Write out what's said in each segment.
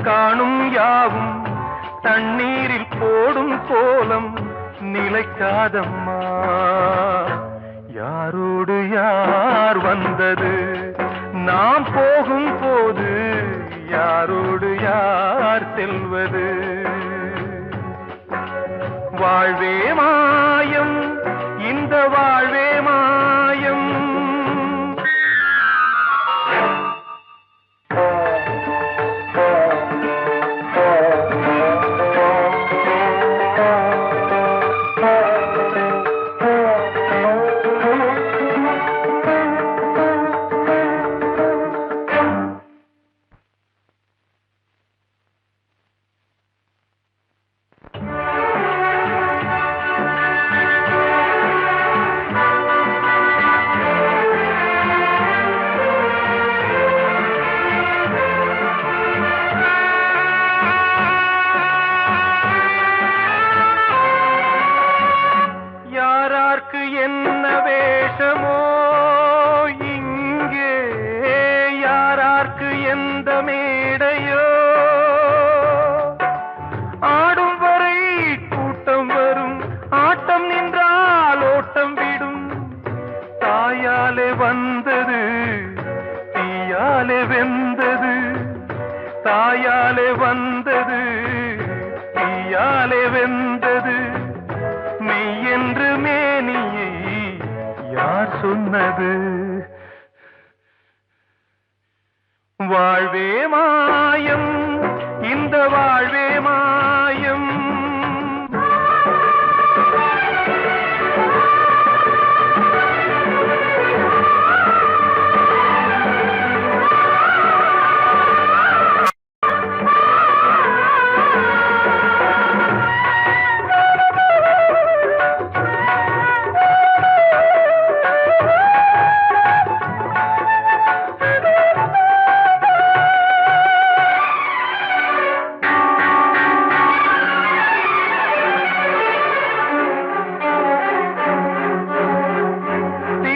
காணும் யாவும் தண்ணீரில் போடும் கோலம் நிலைக்காதம்மா. யாரோடு யார் வந்தது நாம் போகும் போது, யாரோடு யார் செல்வது? வாழ்வே மாயம், இந்த வாழ்வே மாயம். என்ன வேஷமோ இங்கே, யாரார்க்கு எந்த மேடையோ, ஆடும் வரை கூட்டம் வரும், ஆட்டம் நின்றால் ஓட்டம் விடும். தாயாலே வந்தது தீயாலே வெந்தது, தாயாலே வந்தது தீயாலே வெந்தது. மெய் என்று மேனியை யார் சொன்னது? வாழ்வே மாயம், இந்த வாழ்வே மாயம்.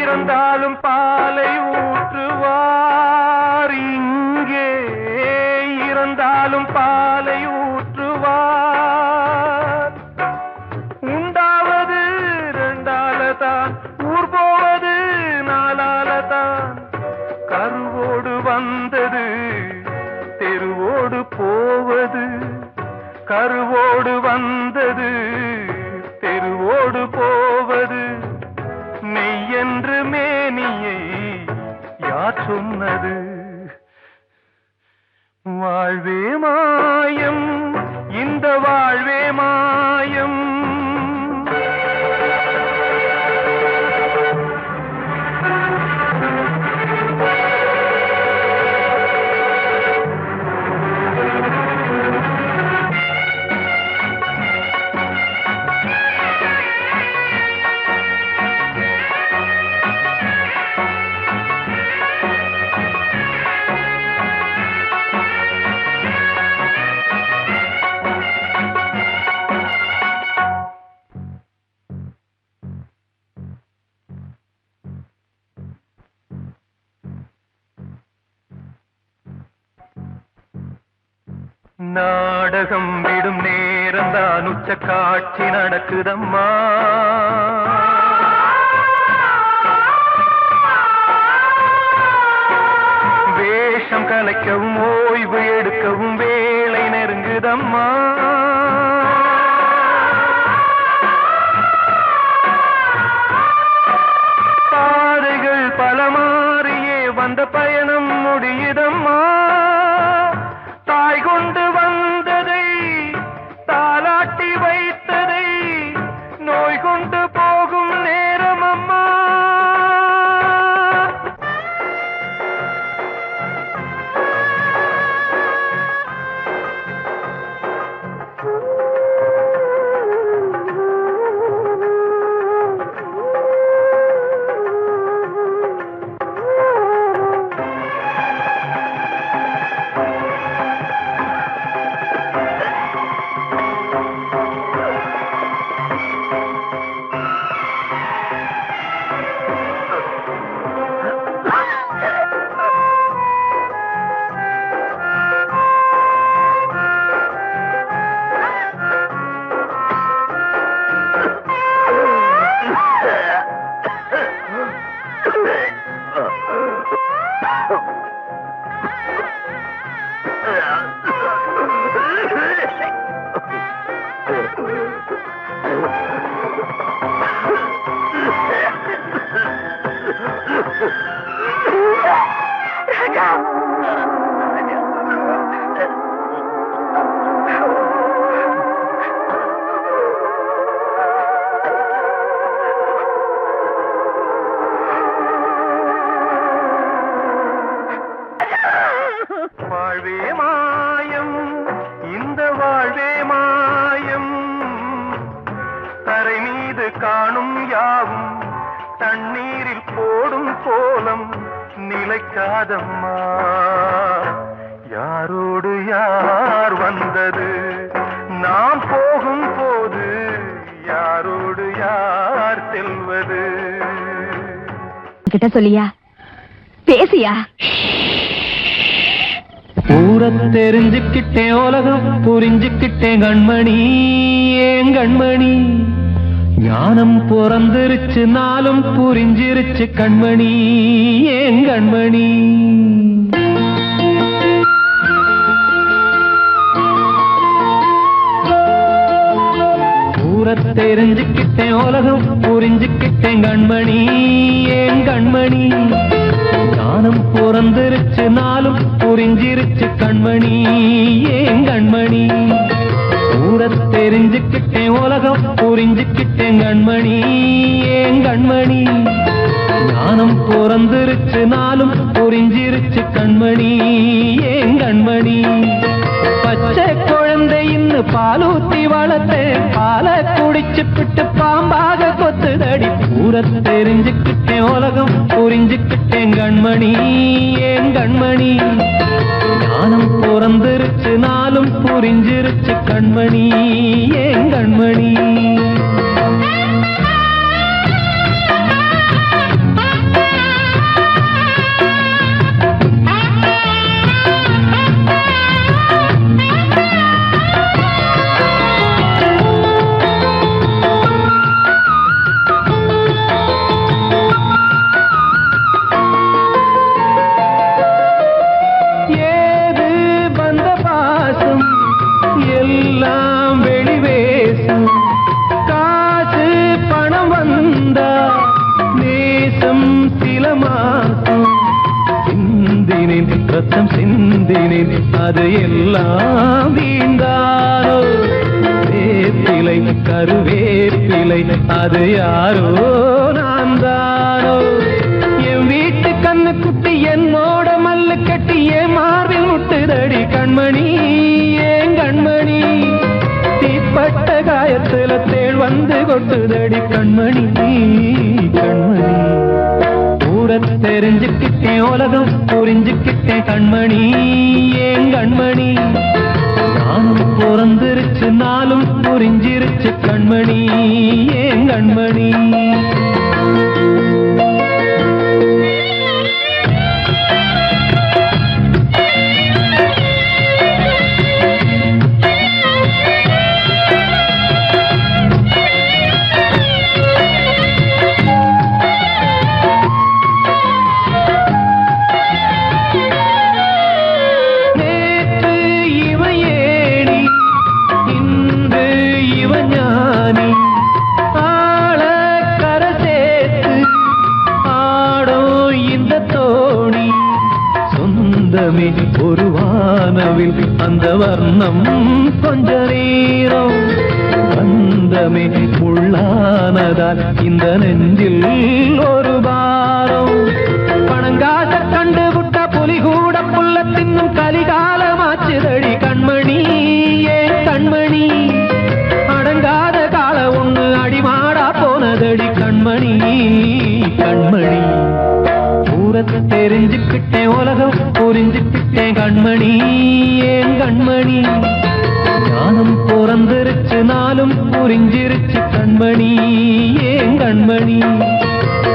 இறந்தாலும் பாலை ஊற்றுவார் இங்கே, இறந்தாலும் பாலை ஊற்றுவார். உண்டாவது ரெண்டாலதான், ஊர் போவது நாலாலதான். கருவோடு வந்தது தெருவோடு போவது, கருவோடு வந்தது தெருவோடு போவது. மெய் என்று மேனியை யார் சொன்னது? வாழ்வே மாயம், இந்த வாழ்வே மாயம். நாடகம் விடும் நேரம்தான் உச்ச காட்சி நடக்குதம்மா. வேஷம் கலைக்கவும் ஓய்வு எடுக்கவும் வேளை நெருங்குதம்மா. பாதைகள் பல மாறியே வந்த பயணம் முடியுதம்மா. தாய் கொண்டு வந்ததை தாலாட்டி வைத்ததை நோய் கொண்டு போகும் நேரம் அம்மா. வாழ்வே மாயம், இந்த வாழ்வே மாயம், தரை மீது காணும் யாவும் தண்ணீரில் போடும் கோலம் நிலைக்காதம்மா. யாரோடு யார் வந்தது நாம் போகும் போது, யாரோடு யார் செல்வது? கிட்ட சொல்லியா, பேசியா? ஊர தெரிஞ்சுக்கிட்டேன், உலகம் புரிஞ்சுக்கிட்டேன் கண்மணி, ஏன் கண்மணி. ஞானம் பிறந்திருச்சு, நாளும் புரிஞ்சிருச்சு கண்மணி, ஏன் கண்மணி. ஊர தெரிஞ்சுக்கிட்டேன், உலகம் புரிஞ்சுக்கிட்டேன் கண்மணி, ஏன் கண்மணி. ஞானம் பிறந்திருச்சு, நாளும் புரிஞ்சிருச்சு கண்மணி, ஏன் கண்மணி. ஊர தெரிஞ்சுக்கிட்டேன், உலகம் புரிஞ்சுக்கிட்டேன் கண்மணி, ஏன் கண்மணி. ஞானம் பிறந்திருச்சு, நாளும் புரிஞ்சிருச்சு கண்மணி, ஏன் கண்மணி. பச்சை குழந்தை இன்னும் பாலூத்தி வளர்த்தேன், பாலை குடிச்சு பிட்டு பாம்பாக கொத்துதடி. ஊர தெரிஞ்சுக்கிட்டேன், உலகம் புரிஞ்சுக்கிட்டேன் கண்மணி, ஏன் கண்மணி. ஞானம் பிறந்திருச்சு, நாளும் புரிஞ்சிருச்சு கண்மணி, ஏன் கண்மணி. எல்லாம் வெளிவேசம், காசு பணம் வந்தா நேசம் சில மாசம். சிந்தினேன் ரத்தம் சிந்தினேன், அது எல்லாம் வீண்டாரோ. வேப்பிலை கருவேப்பிலை, அது யாரோ நான் தானோ. என் வீட்டு கண்ணு குட்டி என்னோட மல்லு கட்டி என் மார்பில் முட்டுதடி கண்மணி, ஏன் கண்மணி. தீப்பட்ட காயத்துல தேள் வந்து கொட்டுதடி கண்மணி, கண்மணி. ஊர தெரிஞ்சுக்கிட்டேன், உலகம் புரிஞ்சுக்கிட்டேன் கண்மணி, ஏன் கண்மணி. ஞானம் பிறந்திருச்சு, நாளும் புரிஞ்சிருச்சு கண்மணி, ஏன் கண்மணி. ஒரு வானவில் அந்த வர்ணம் கொஞ்ச நேரம் பந்தமே உள்ளானதால் இந்த நெஞ்சில் ஒரு பாரம். பணங்காச கண்டு விட்ட புலி கூட புல்ல தின்னும் கலிகாலமாச்சுதடி கண்மணி, ஏன் கண்மணி. அடங்காத கால ஒண்ணு அடிமாடா போனதடி கண்மணி, கண்மணி. ஊரத்தை தெரிஞ்சுக்கிட்டேன், உலகம் புரிஞ்சுக்கிட்டேன் கண்மணி, ஏன் கண்மணி. ஞானம் பிறந்திருச்சு, நாளும் புரிஞ்சிருச்சு கண்மணி, ஏன் கண்மணி.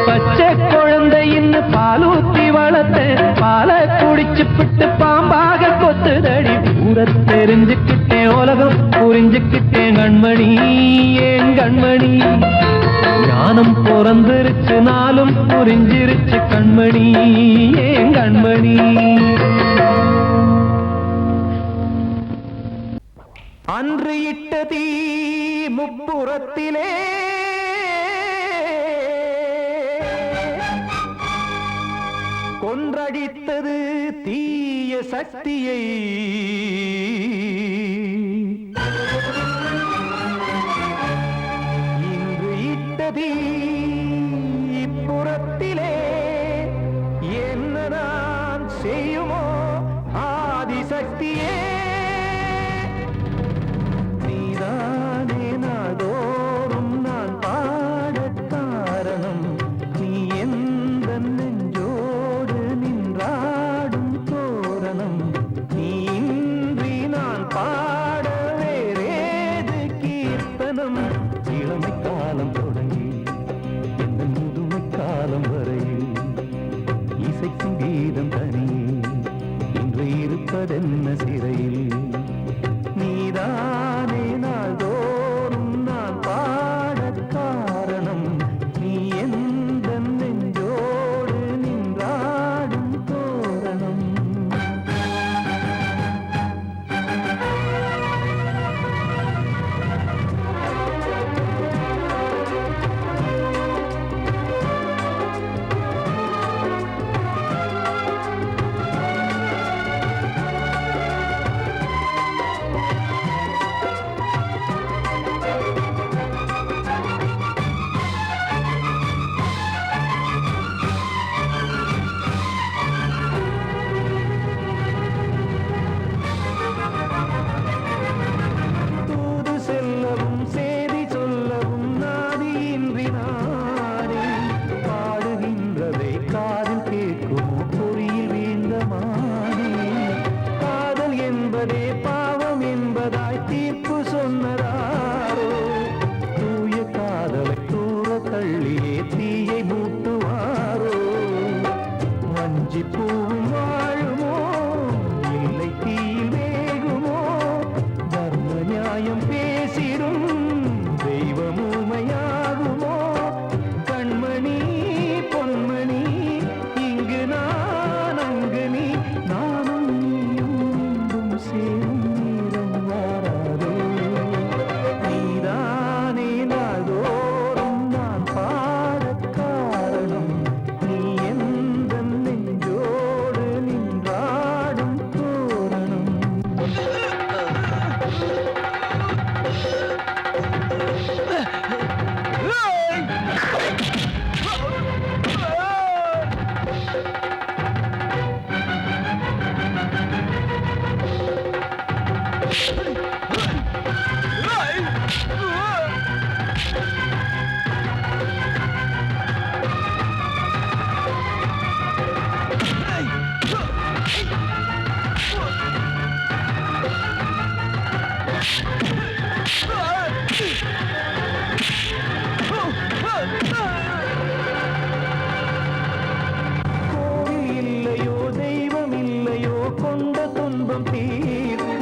பச்சை குழந்தை இன்னும் பாலூத்தி வளர்த்தேன், பாலை குடிச்சு பிட்டு பாம்பாக கொத்துதடி. ஊரத்தை தெரிஞ்சுக்கிட்டேன், உலகம் புரிஞ்சுக்கிட்டேன் கண்மணி, ஏன் கண்மணி. ஞானம் பிறந்திருச்சு, நாளும் புரிஞ்சிருச்சு கண்மணி, ஏன் கண்மணி. இப்புறத்திலே கொன்றடித்தது தீய சக்தியை இன்று இட்டதி இப்புறத்திலே என்ன நான் செய்யுமோ ஆதிசக்தியே நீதானே நாள்தோறும் நான் பாடக் காரணம் நீ எந்த நெஞ்சோடு நின்றாடும் தோரணம் நீ இன்றி நான் பாட வேறேது கீர்த்தனம் இளமை காலம் தொடங்கி எந்த முதுமை காலம் வரையில் இசைக்கும் கீதம் தனியே இன்று இருப்பதென்ன சிறையில் நீதானே நாள்தோறும் நான் பாடக் காரணம் நீ எந்த நெஞ்சோடு நின்றாடும் தோரணம் பாவம் என்பதாய் தீர்ப்பு சொன்னதாரோ தூய காதலை தூர தள்ளியே தீயை மூட்டுவாரோ வஞ்சி பூவும் வாழுமோ இல்லை தீயில் வேகுமோ தர்ம நியாயம் பேசிடும் தெய்வம் ஊமையாகுமோ கண்மணி பொன்மணி இங்கு நான் அங்கு நீ நானும் சேரும் நீரம் வாராதே நீதானே நாள்தோறும் நான் பாடக் காரணம் நீ எந்த நெஞ்சோடு நின்றாடும் தோரணம் கோவில் இல்லையோ தெய்வம் இல்லையோ கொண்ட துன்பம் தீர்க்க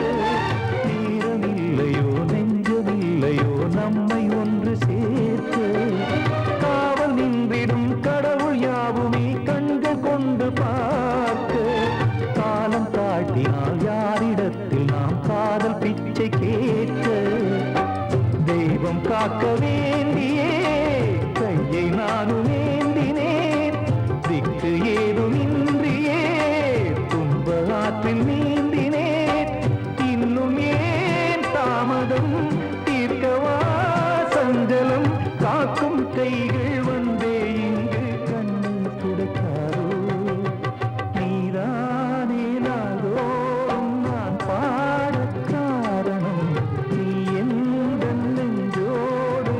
நேரம் இல்லையோ நெஞ்சமில்லையோ நம்மை ஒன்று சேர்க்க காவல் நின்றிடும் கடவுள் யாவுமே கண்கள் கொண்டு பார்க்க காலம் காட்டினால் யாரிடத்தில் நாம் காதல் பிச்சை கேட்க தெய்வம் காக்க வேண்டியே கையை நானும் ஏந்தினேன் திக்கு ஏதுமின்றியே துன்ப ஆற்றில் நீந்தினேன் இன்னும் ஏன் தாமதம் தீர்க்கவா சஞ்சலம் காக்கும் கைகள் வந்தே இங்கு கண்ணீர் துடைக்காரோ நீதானே நாள்தோறும் நான் பாடக் காரணம் நீ எந்த நெஞ்சோடு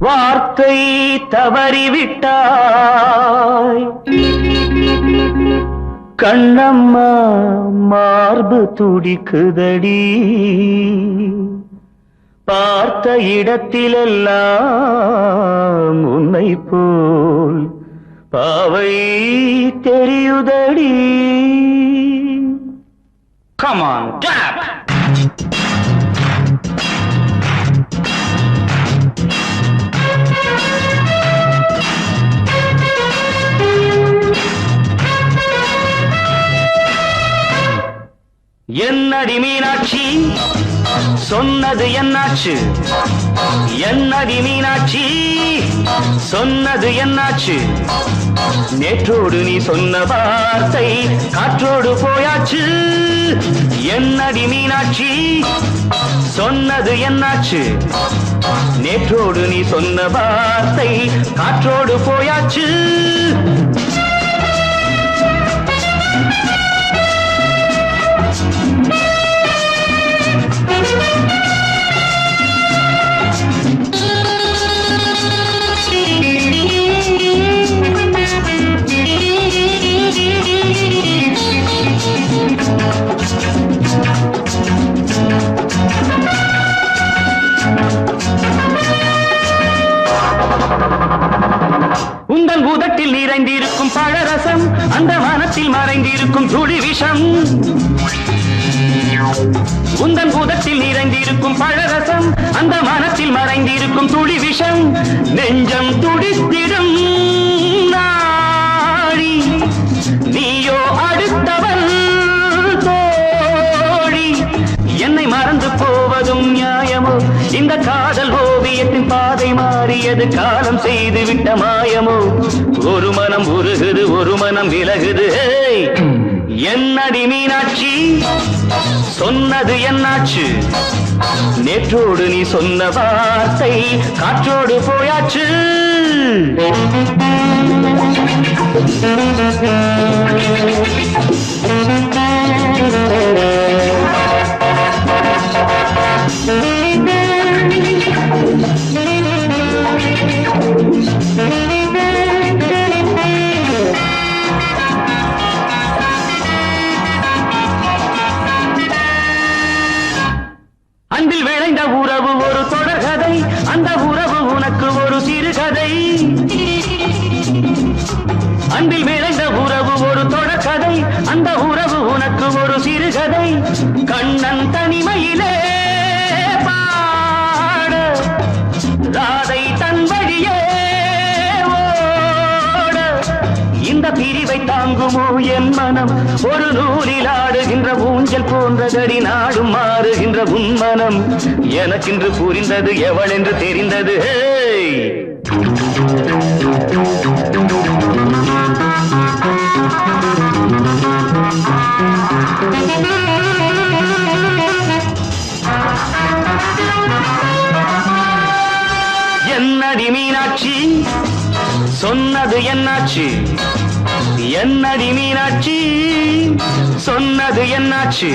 வார்த்தை தவறிவிட்டாய் கண்ணம்மா மார்பு துடிக்குதடி பார்த்த இடத்திலெல்லாம் உன்னை போல் பாவை தெரியுதடி. Come on, clap! என்னடி மீனாட்சி சொன்னது என்னாச்சு? என்னடி மீனாட்சி சொன்னது என்னாச்சு? நேற்றோடு நீ சொன்ன வார்த்தை காற்றோடு போயாச்சு. என்னடி மீனாட்சி சொன்னது என்னாச்சு? நேற்றோடு நீ சொன்ன வார்த்தை காற்றோடு போயாச்சு. உந்தன் பூதத்தில் நிறைந்திருக்கும் பழரசம் அந்த வானத்தில் மறைந்திருக்கும் துளி விஷம். உந்தன் பூதத்தில் நிறைந்திருக்கும் பழரசம் அந்த வானத்தில் மறைந்திருக்கும் துளி விஷம். நெஞ்சம் துடித்திடும் நாடி நீயோ அடுத்தவன் தோழி. என்னை மறந்து போவதும் நியாயமோ? இந்த காதல் ஓவியத்தின் பாதை மாறியது காலம் செய்து விட்ட மாயமோ? ஒரு மனம் உருகுது ஒரு மனம் விலகுது. என்னடி மீனாட்சி சொன்னது என்னாச்சு? நேற்றோடு நீ சொன்ன வார்த்தை காற்றோடு போயாச்சு. அன்பில் விளைந்த உறவு ஒரு தொடர்கதை, அந்த உறவு உனக்கு ஒரு சிறுகதை. அன்பில் விளைந்த உறவு ஒரு தொடர்கதை, அந்த உறவு உனக்கு ஒரு சிறுகதை. கண்ணன் தனிமையிலே பாட ராதை தன் வழியே ஓட. இந்த பிரிவை தாங்குமோ என் மனம்? ஒரு நூலில் ஆடுகின்ற ஊஞ்சல் போன்றதடி நாடும் மாறுகின்ற உன்மனம். எனக்கென்று புரிந்தது எவள் என்று தெரிந்தது. என்னடி மீனாட்சி சொன்னது என்னாச்சு? என்னடி மீனாட்சி சொன்னது என்னாச்சு?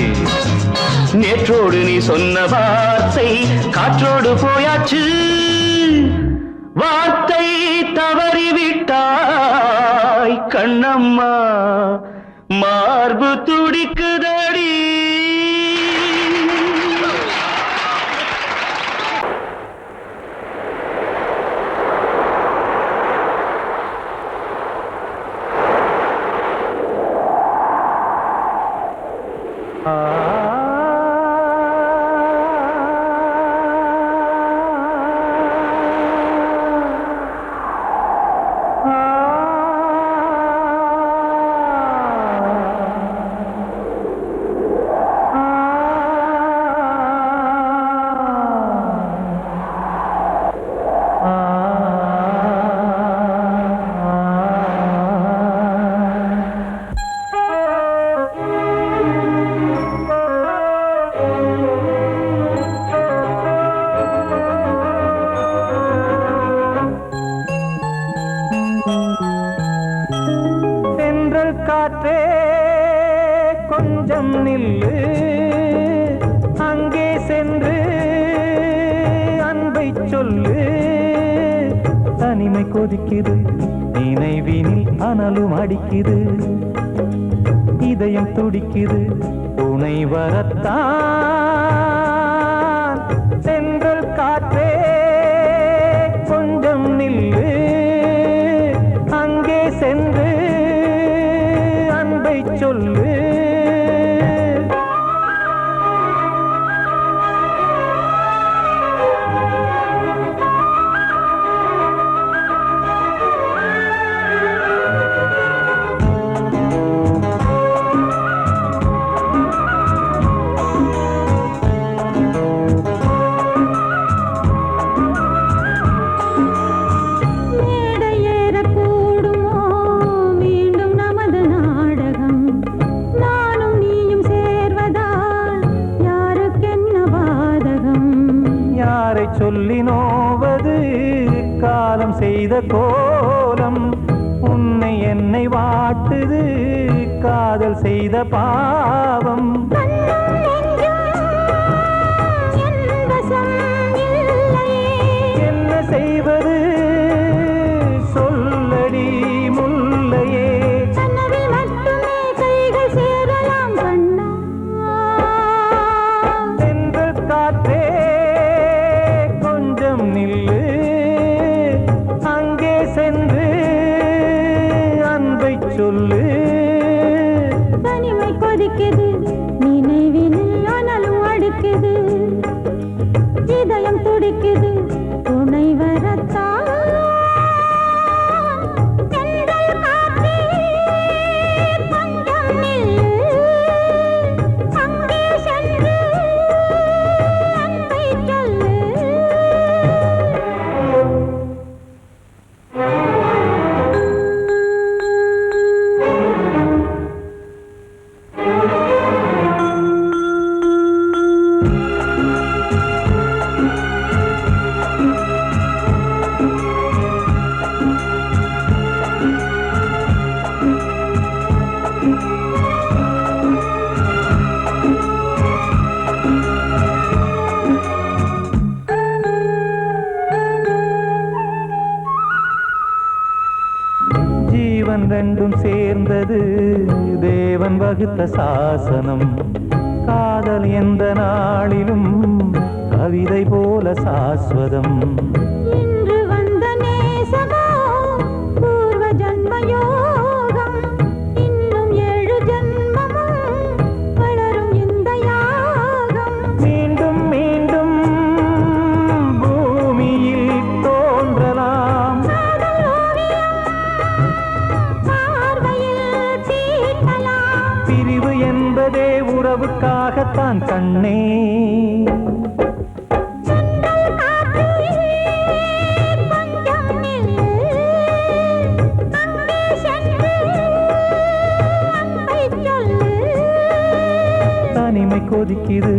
நேற்றோடு நீ சொன்ன வார்த்தை காற்றோடு போயாச்சு. வார்த்தை தவறிவிட்டாய் கண்ணம்மா மார்பு துடிக்குதடி. தனிமை கொதிக்குது நினைவினில் அனலும் அடிக்குது இதயம் துடிக்குது துணை வரத்தான் சென்றல் காற்றே கொஞ்சம் நில்லு அங்கே சென்று அன்பை சொல்லு சொல்லி நோவது காலம் செய்த கோலம் உன்னை என்னை வாட்டுது காதல் செய்த பாவம் என்ன செய்வது சொல்லடி முல்லையே சென்றல் காற்றே நில்லு அங்கே சென்று அன்பை சொல்லு தனிமை கொதிக்குது நினைவினில் அனலும் அடிக்குது இதயம் துடிக்குது துணை வரத்தான் ஜீவன் ரெண்டும் சேர்ந்தது தேவன் வகுத்த சாசனம் காதல் எந்த நாளிலும் கவிதை போல சாஸ்வதம் இன்று வந்த நேசமோ பூர்வ ஜன்மயோகம் இன்னும் 7 ஜன்மமும் வளரும் இந்த யாகம் மீண்டும் மீண்டும் பூமியில் தோன்றலாம் பிரிவு என்பதே உறவுக்காகத்தான் கண்ணே தனிமை கொதிக்குது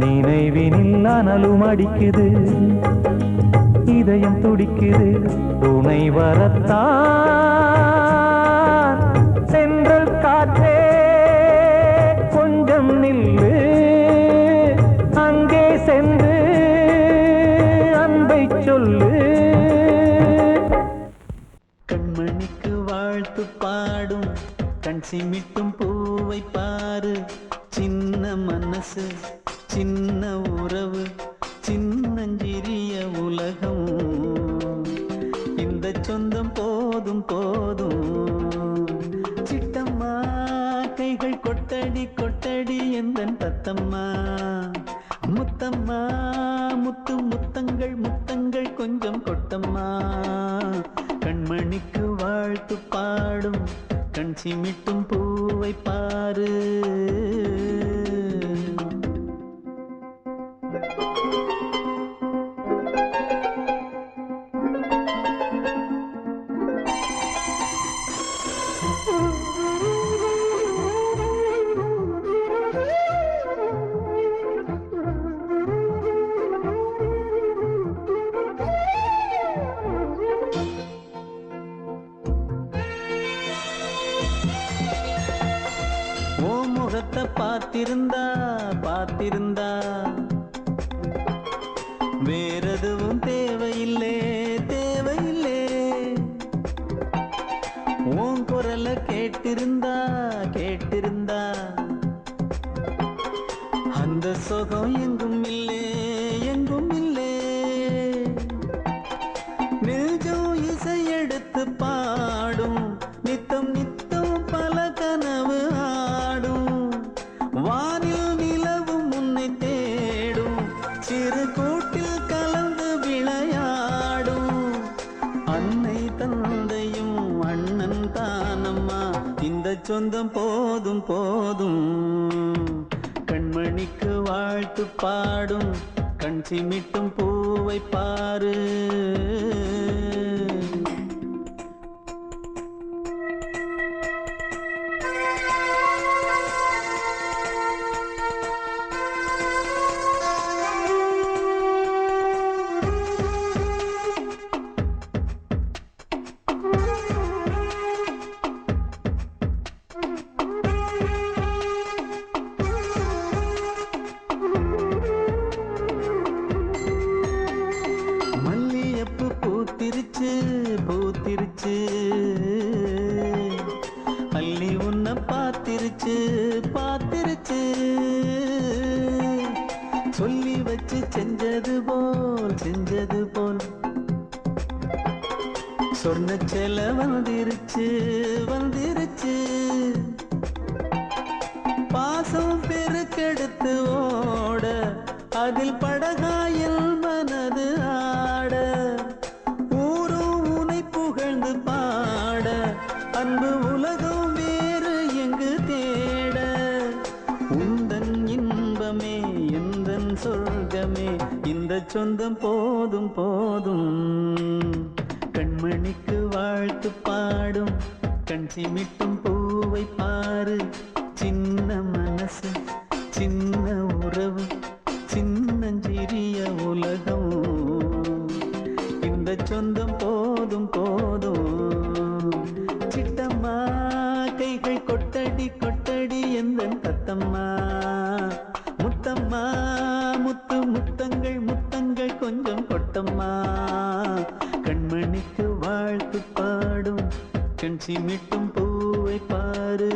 நினைவினில் அனலும் அடிக்குது இதயம் துடிக்குது துணை வரத்தான் சென்றல் காற்றே கொஞ்சம் நில்லு அங்கே சென்று அன்பை சொல்லு கண்மணிக்கு வாழ்த்து பாடும் கண் சிமிட்டும் பூவை பாரு சின்ன மனசு சின்ன உறவு சின்னஞ்சிறிய உலகம் இந்த சொந்தம் போதும் போதும் சிட்டம்மா கைகள் கொட்டடி கொட்டடி எந்தன் தத்தம்மா முத்தம்மா முத்து முத்தங்கள் முத்தங்கள் கொஞ்சம் கொட்டம்மா கண்மணிக்கு வாழ்த்து பாடும் கண் சிமிட்டும் பூவை பாரு முகத்தை பார்த்திருந்தா பார்த்திருந்தா வேறெதுவும் தேவையில்லை தேவையில்லை சுகம் எங்கும் இல்லே எங்கும் இல்லே நெஞ்சம் இசை எடுத்து பாடும் நித்தம் நித்தம் பல கனவு ஆடும் வானில் நிலவும் உன்னை தேடும் சிறு கூட்டில் கலந்து விளையாடும் அன்னை தந்தையும் அண்ணன் தானம்மா இந்த சொந்தம் போதும் போதும் கண்மணிக்கு வாழ்த்து பாடும் கண் சிமிட்டும் பூவை பாரு பூத்திருச்சு அள்ளி உன்னை பார்த்திருச்சு பார்த்திருச்சு சொல்லி வச்சு செஞ்சது போல் சொன்ன செல வந்துருச்சு வந்துருச்சு பாசம் பெருக்கெடுத்து ஓட அதில் படகாயில் மனது ஆட புகழ்ந்து பாட அன்பு உலகம் வேறு எங்கு தேட உந்தன் இன்பமே எந்தன் சொர்க்கமே இந்த சொந்தம் போதும் போதும் கண்மணிக்கு வாழ்த்து பாடும் கண் சிமிட்டும் பூவை பாரு சின்ன மனசு சின்ன உறவு சின்னஞ்சிறிய உலகம் இந்த சொந்தம் போதும் போதும் சிட்டம்மா கைகள் கொட்டடி கொட்டடி எந்தன் தத்தம்மா முத்தம்மா முத்து முத்தங்கள் முத்தங்கள் கொஞ்சம் கொட்டம்மா கண்மணிக்கு வாழ்த்து பாடும் கண் சிமிட்டும் பூவை பாரு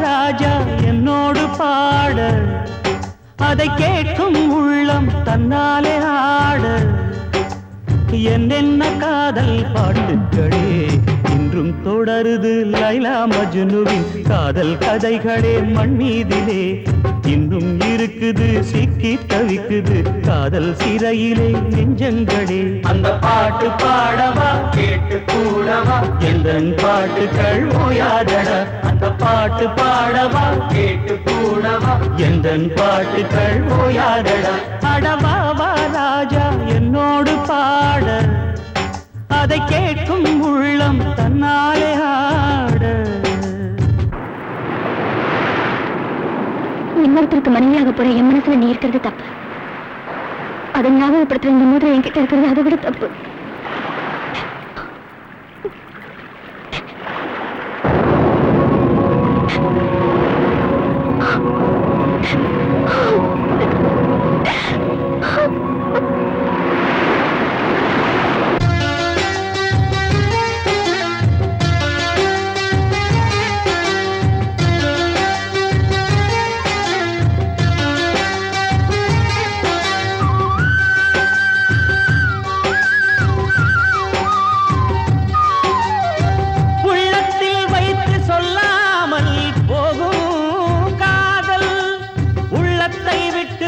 ராஜா என்னோடு பாட அதை கேட்கும் உள்ளம் தன்னாலே ஆட என்னென்ன காதல் பாட்டுக்களே இன்றும் தொடருது லைலா மஜ்னுவின் காதல் கதைகளே மண் மீதிலே இன்னும் இருக்குது சிக்கி தவிக்குது காதல் சிறையிலே நெஞ்சங்களே அந்த பாட்டு பாடவா கேட்டு கூடவா எந்தன் பாட்டுக்கள் ஓயாதடா அந்த பாட்டு பாடவா கேட்டு கூடவா எந்தன் பாட்டுக்கள் ஓயாதடா அடவாவா ராஜா என்னோடு பாட அதை கேட்கும் உள்ளம் தன்னாலே ஆட இன்னொருத்தருக்கு மனைவியாக போற என் மனசுல நீ இருக்கிறது தப்பு அதை ஞாபகப்படுத்துற இந்த மூதிரை என்கிட்ட இருக்கிறது அதை விட தப்பு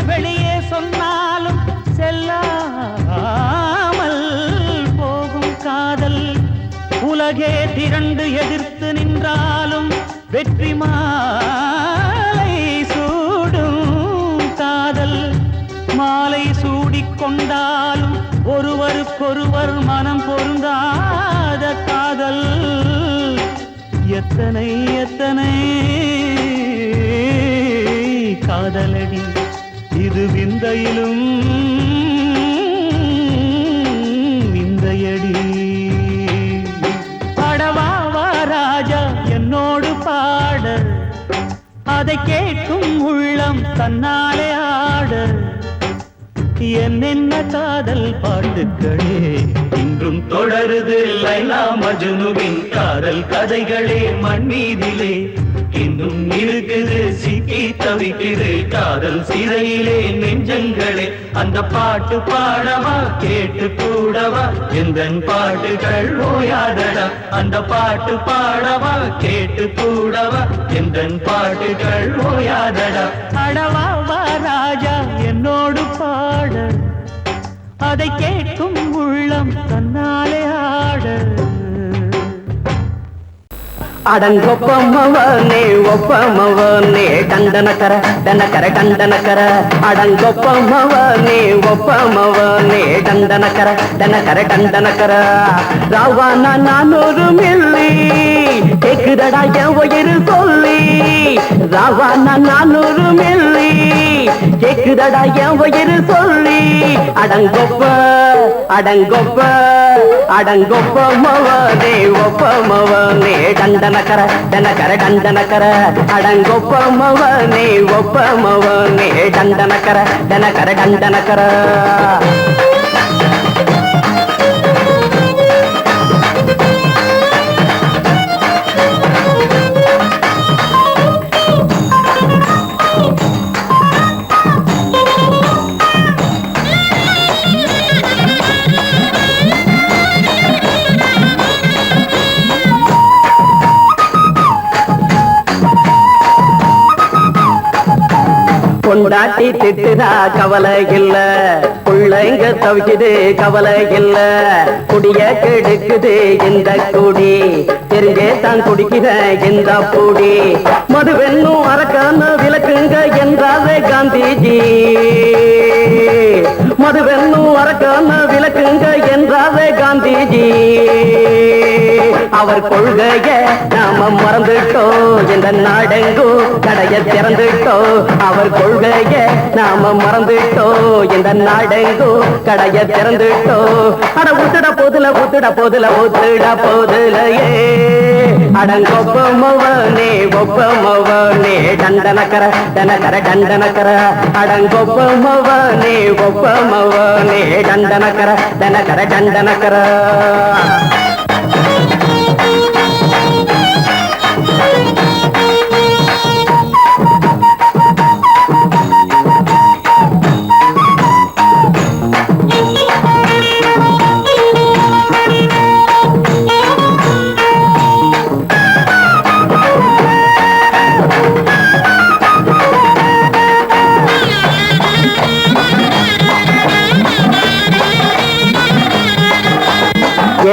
வெளியே சொன்னாலும் செல்லாமல் போகும் காதல் உலகே திரண்டு எதிர்த்து நின்றாலும் வெற்றி மாலை சூடும் காதல் மாலை சூடிக்கொண்டாலும் ஒருவருக்கொருவர் மனம் பொருந்தாத காதல் எத்தனை எத்தனை காதலடி இது விந்தையிலும் விந்தையடி பாடவாவா ராஜா என்னோடு பாட அதை கேட்கும் உள்ளம் தன்னாலே ஆட என்னென்ன காதல் பாட்டுக்களே இன்றும் தொடருது லைலா மஜ்னுவின் காதல் கதைகளே மண்ணீதிலே இன்னும் இருக்குது சிக்கி தவிக்குது காதல் சிறையிலே நெஞ்சங்களே அந்த பாட்டு பாடவா கேட்டு கூடவா எந்தன் பாட்டுகள் ஓயாதடா அந்த பாட்டு பாடவா கேட்டு கூடவா எந்தன் பாட்டுகள் ஓயாதடா அடவா வா ராஜா என்னோடு பாட அதை கேட்கும் உள்ளம் தன்னாலே ஆட அடங்கொப்பமவனே ஒப்பமவனே டண்டனக்கர டனக்கர டண்டனக்கர அடங்கொப்பமவனே ஒப்பமவனே டண்டனக்கர டனக்கர டண்டனக்கர ராவானா 400 மில்லி கேக்குதடா என் உயிர் சொல்லி ராவானா 400 மில்லி கேக்குதடா என் உயிர் சொல்லி அடங்கொப்ப அடங்கொப்ப அடங்கொப்பமவனே ஒப்பமவனே டண்டனக்கர டனக்கர டண்டனக்கர அடங்கொப்பமவனே ஒப்பமவனே டண்டனக்கர டனக்கர டண்டனக்கர கொண்டாட்டி திட்டுதா கவலை இல்ல பிள்ளைங்க தவிக்குது கவலை இல்ல குடிய கெடுக்குது இந்த குடி தெரிஞ்சே தான் குடிக்கிற இந்த பூடி மதுவென்னும் அரக்கான விளக்குங்க என்றாவே காந்திஜி மதுவென்னும் அரக்கான விளக்குங்க என்றாவே காந்திஜி அவர் கொள்கைய நாம மறந்துட்டோம் இந்த நாடெங்கோ கடைய திறந்துட்டோம் அவர் கொள்கைய நாம மறந்துட்டோம் இந்த நாடெங்கோ கடைய திறந்துட்டோம் அட ஊத்துட போதுல ஊத்துட போதுல ஊத்துட போதுலையே அடங்கொப்பமவனே ஒப்பமவனே டண்டனக்கர டனக்கர டண்டனக்கர அடங்கொப்பமவனே ஒப்பமவனே டண்டனக்கர டனக்கர டண்டனக்கர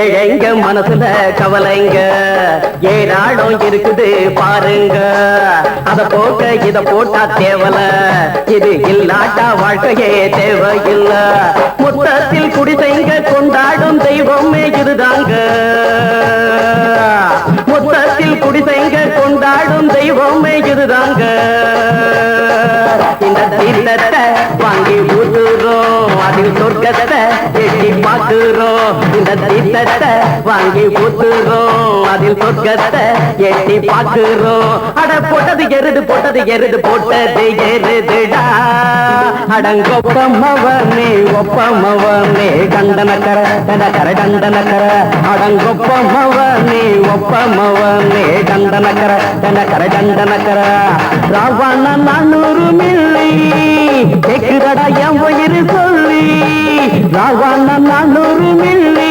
ஏழைங்க மனசுல கவலைங்க ஏராளம் இருக்குது பாருங்க அத போக்க இத போட்டா தேவல இது இல்லாட்டா வாழ்க்கையே தேவையில்ல மொத்தத்தில் குடிசைங்க கொண்டாடும் தெய்வமே இதுதாங்க மொத்தத்தில் குடிசைங்க கொண்டாடும் தெய்வமே இதுதாங்க இந்த தீர்த்தத்தை வாங்கி ஊத்துறோம் அதில் சொர்க்கத்தை எட்டி பார்க்கிறோம் இந்த தீர்த்தத்தை வாங்கி ஊத்துறோம் அதில் சொர்க்கத்தை எட்டி பார்க்கிறோம் அட போட்டது எருது போட்டது எருதுடா அடங்கொப்பமவனே ஒப்பமவனே டண்டனக்கர டனக்கர டண்டனக்கர அடங்கொப்பமவனே ஒப்பமவனே டண்டனக்கர டனக்கர டண்டனக்கர ராவண 400 மில்லி கேக்குதடா என் உயிர் சொல்லி ராவண 400 மில்லி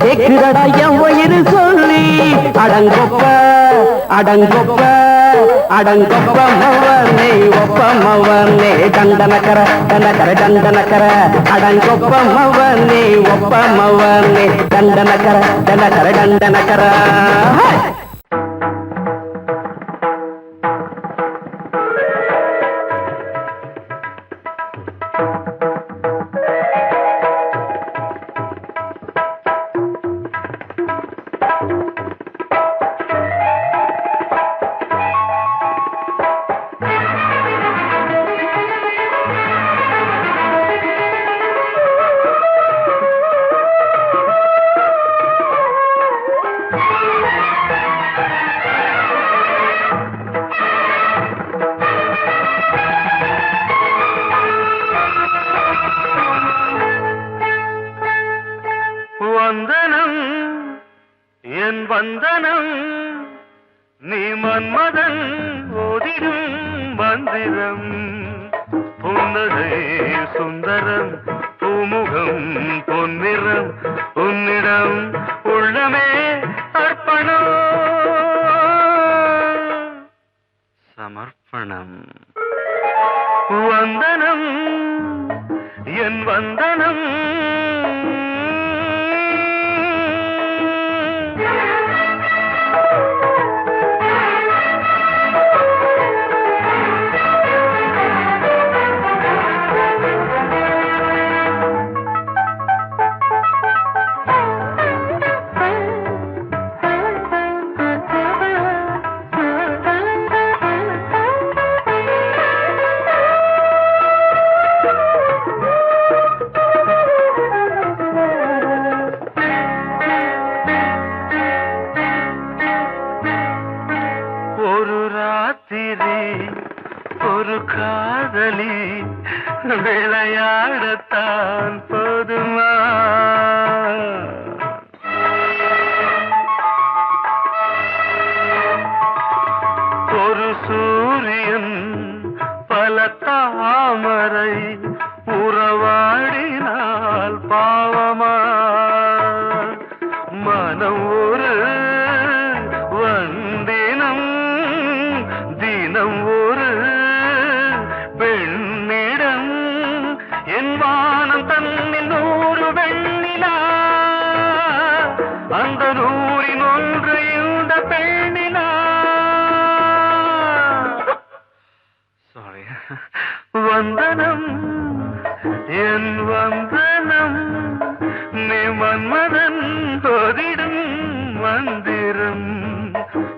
கேக்குதடா என் உயிர் சொல்லி அடங்கொப்ப அடங்கொப்ப அடங்கொப்பமவனே ஒப்பமவனே டண்டனக்கர டனக்கர டண்டனக்கர அடங்கொப்பமவனே ஒப்பமவனே டண்டனக்கர டனக்கர டண்டனக்கர மன்மதன் ஓதிடும் மந்திரம் புன்னகை சுந்தரம் பூமுகம் பொன்னிறம் உன்னிடம் உள்ளமே அர்ப்பணம் சமர்ப்பணம் வந்தனம் என் வந்தனம் ஒரு காதலி விளையாடத்தான் போதுமா ஒரு சூரியன் பல தாமரை உறவாடினால் பாவமா மனம் ஒரு வந்தினம் தினம் ஒரு பெண்ணிடம் என் வானம் தன்னில் 100 வெண்ணிலா அந்த 100இன் ஒன்று இந்த பெண்ணிலா சாரி வந்தனம் என் வந்தனம் நீ மன்மதன் ஓதிடும் மந்திரம்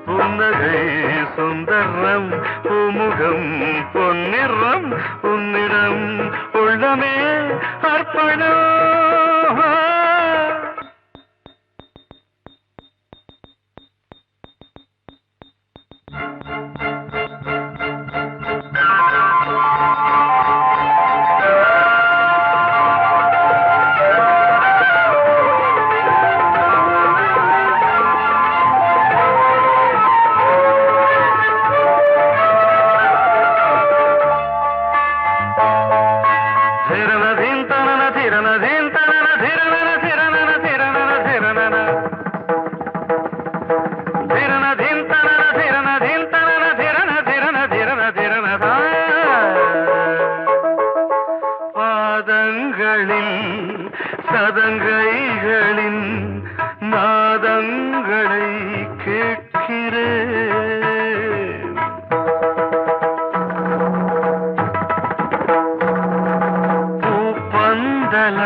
புன்னகை சுந்தரம் பூமுகம் பொன்னிறம் உன்னிடம் உள்ளமே அர்ப்பணம் சதங்கைகளின் நாதங்களை கேட்கிறேன் பூப்பந்தல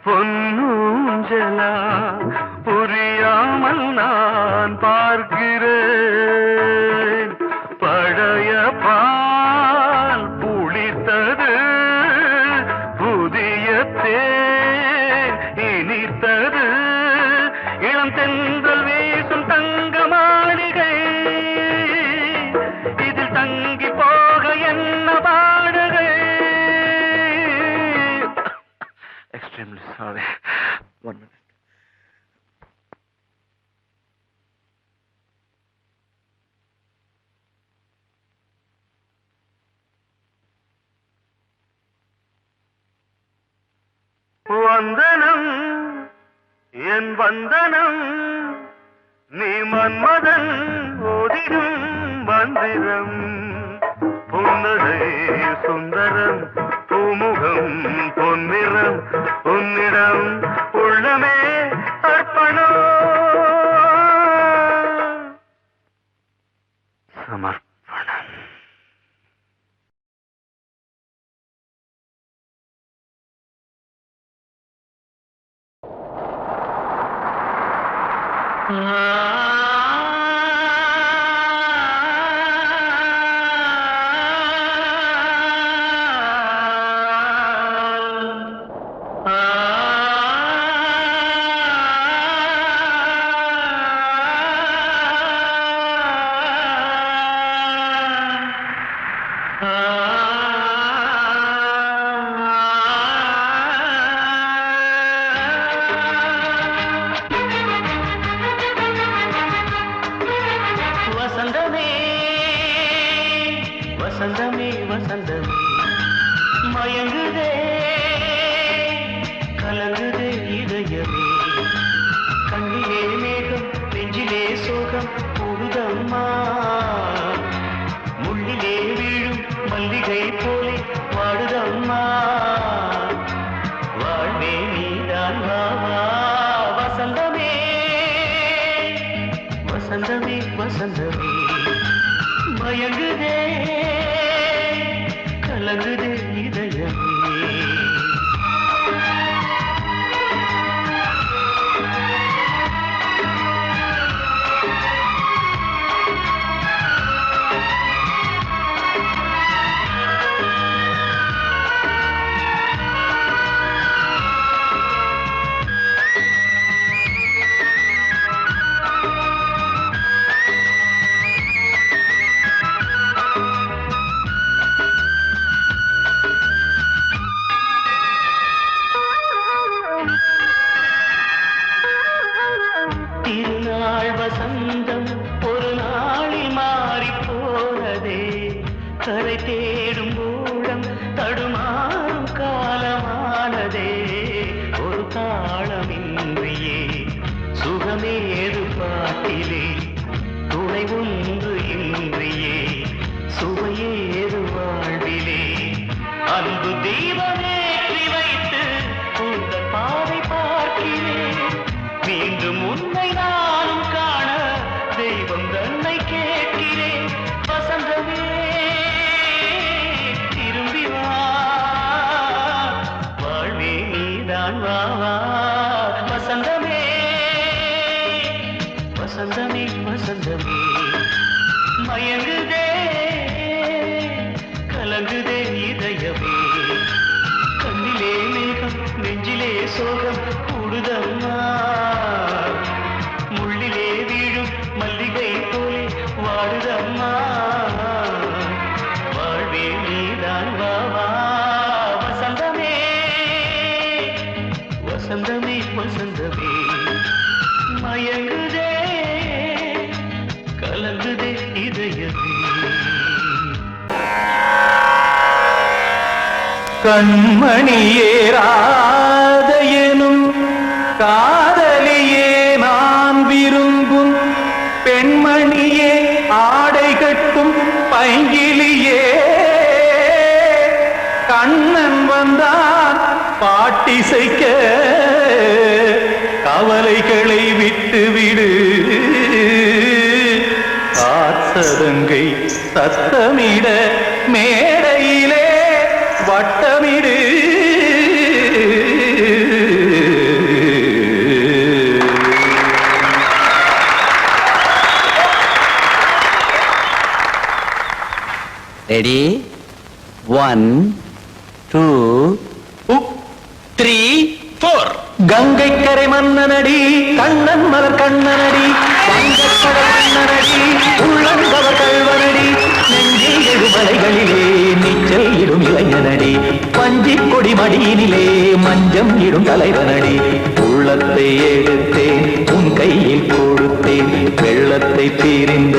பொன்னூஞ்சலா புரியாமல் நான் பார்க்கிறேன் பழைய பால் புளித்தது புதிய தேன் இனித்தது இளம் தென்றல் வீசும் தங்க மாளிகை இதில் தங்கி போக என்ன பாடுகை எக்ஸ்ட்ரீம்லி சாரி 1 minute வந்தனம் என் வந்தனம் நீ மன்மதன் ஓதிடும் மந்திரம் புன்னகை சுந்தரம் பூமுகம் பொன்னிறம் உன்னிடம் உள்ளமே அர்ப்பணம் சமர்ப்பணம் வசந்தமே வசந்தமே வசந்தமே மயங்குதே கலங்குதே இதயமே கண்ணிலே மேகம் நெஞ்சிலே சோகம் கூடுதம்மா முள்ளிலே வீழும் மல்லிகை போலே வாடுதம்மா வாழ்வே நீதான் வாவா வசந்தமே வசந்தமே வசந்தமே மயங்குதே கலங்குதே இதயமே திருநாள் வசந்தம் ஒரு நாளில் மாறி போனதே கரை தேடும் ஊழம் தடுமாறும் காலமானதே ஒரு தாளமின்றியே சுகமேது பாட்டிலே துணை ஒன்று இன்றியே சுவையேது வாழ்விலே அன்பு தீபமேற்றி வைத்து உந்த பாதை பார்க்கிறேன் மீண்டும் உன்னை நானும் காண தெய்வம் தன்னை கேட்கிறேன் வசந்தமே திரும்பி வா வாழ்வே நீதான் வா வா வசந்தமே வசந்தமே வசந்தமே மயங்குதே கலங்குதே இதயமே கண்ணிலே மேகம் நெஞ்சிலே சோகம் கூடுதம்மா முள்ளிலே வீழும் மல்லிகை போலே வாடுதம்மா வாழ்வே நீதான் வா வா வசந்தமே வசந்தமே வசந்தமே மயங்குதே கலங்குதே இதயமே கண்மணியேராதையனும் காதலியே நான் விரும்பும் பெண்மணியே ஆடை கட்டும் பைங்கிலியே கண்ணன் வந்தான் பாட்டிசைக்க கவலைகளை விட்டுவிடு காத்ததங்கை சத்தமிட மேடையிலே வட்டமிடு ரெடி 1 2 3 4 கங்கை கரை மன்னனடி கண்ணன் மலர் கண்ணனடி வங்கக்கடல் மன்னனடி உள்ளங்கவர் கல்வனடி நெஞ்சில் எழுமலைகளிலே நீச்சல் இடும் இளைஞனடி பஞ்சிக் கொடி மடியினிலே மஞ்சம் இடும் தலைவனடி உள்ளத்தை எடுத்தேன் உன் கையில் கொடுத்தேன் வெள்ளத்தை பிரிந்த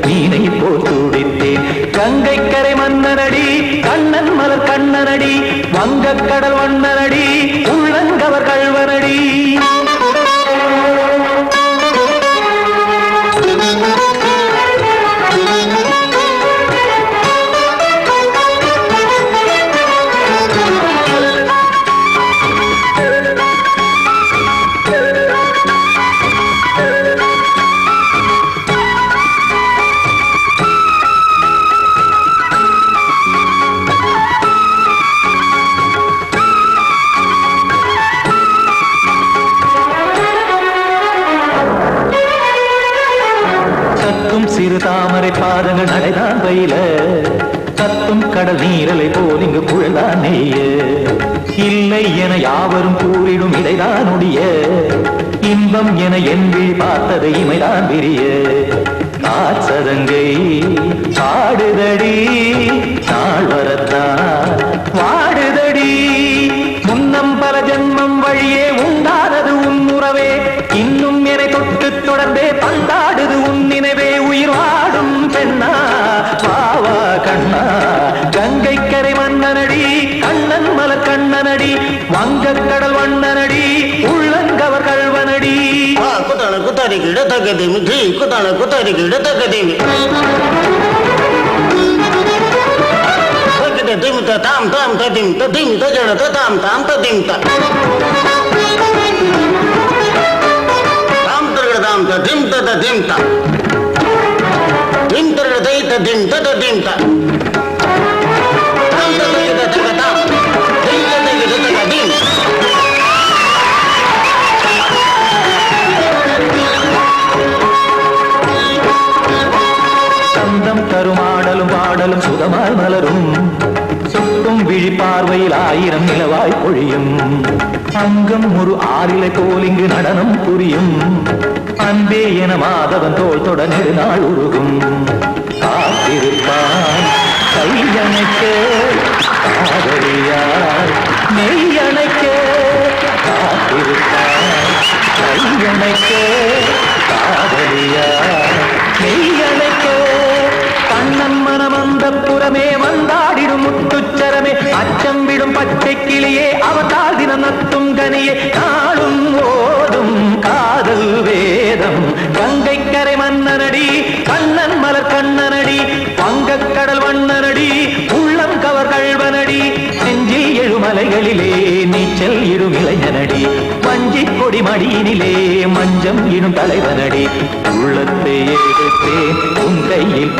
மீனை போல் துடித்தேன் கங்கை கரை மன்னனடி கண்ணன் மலர் கண்ணனடி வங்கக்கடல் வண்ணனடி உள்ளங்கவர் கல்வனடி சிறு தாமரை பாதங்கள் நடைதான் பயில கத்தும் கடல் நீரலை போல் இங்கு புழல்தான் நெய்ய இல்லை என யாவரும் கூறிடும் இடைதான் உடைய இன்பம் என என்பி பார்த்தது இமைதான் விரிய காச்சதங்கை பாடுதடி நாள் வரத்தான் வாடுதடி முன்னம் பல ஜென்மம் வழியே உண்டானது உன் உறவே இன்னும் என்னை தொட்டு தொடர்ந்தே பந்தாடுது உன் நினைவே உயிர் வாடும் வங்கக்கடல் வண்ணனடி உள்ளங்கவர் கல்வனடி குத்தான குத்தாரி கிட தகதிமி ஜி குத்தான குத்தாரி கிட தகதிமி தகதி திமித தாம் தாம் ததிம் ததிம் தஜட தாம் தாம் ததிம் தாம் தரகட தாம் ததிம் ததிம் திம் தரகட தை ததிம் ததிம் தாம் தரகட தகதாம் திம் தரகட தகதிம் சந்தம் தருமாடலும் பாடலும் சுகமாய் மலரும் சுட்டும் விழி பார்வையில் 1000 நிலவாய் பொழியும் அங்கம் ஒரு ஆறிலை போல் இங்கு நடனம் புரியும் அன்பே என மாதவன் தோள் தொட நெடுநாள் உருகும் காத்திருப்பான் கையணைக்க காதலியார் மெய்யணைக்க காத்திருப்பான் கையணைக்க காதலியார் மெய்யணைக்க கண்ணன் மனம் அந்த புறமே வந்தாடிடும் முத்துச்சரமே அச்சம் விடும் பச்சை கிளியே அவதால் தினம் நத்தும் கனியே நாளும் ஓடும் காதல் வேதம் கங்கை கரை மன்னனடி கண்ணன் மலர் கண்ணனடி வங்கக்கடல் வண்ணனடி உள்ளம் கவர் கழ்வனடி நெஞ்சில் எழுமலைகளிலே நீச்சல் இடும் இளைஞனடி வஞ்சி கொடி மடியினிலே மஞ்சம் இடும் தலைவனடி உள்ளத்தை எடுத்தேன் உன் கையில்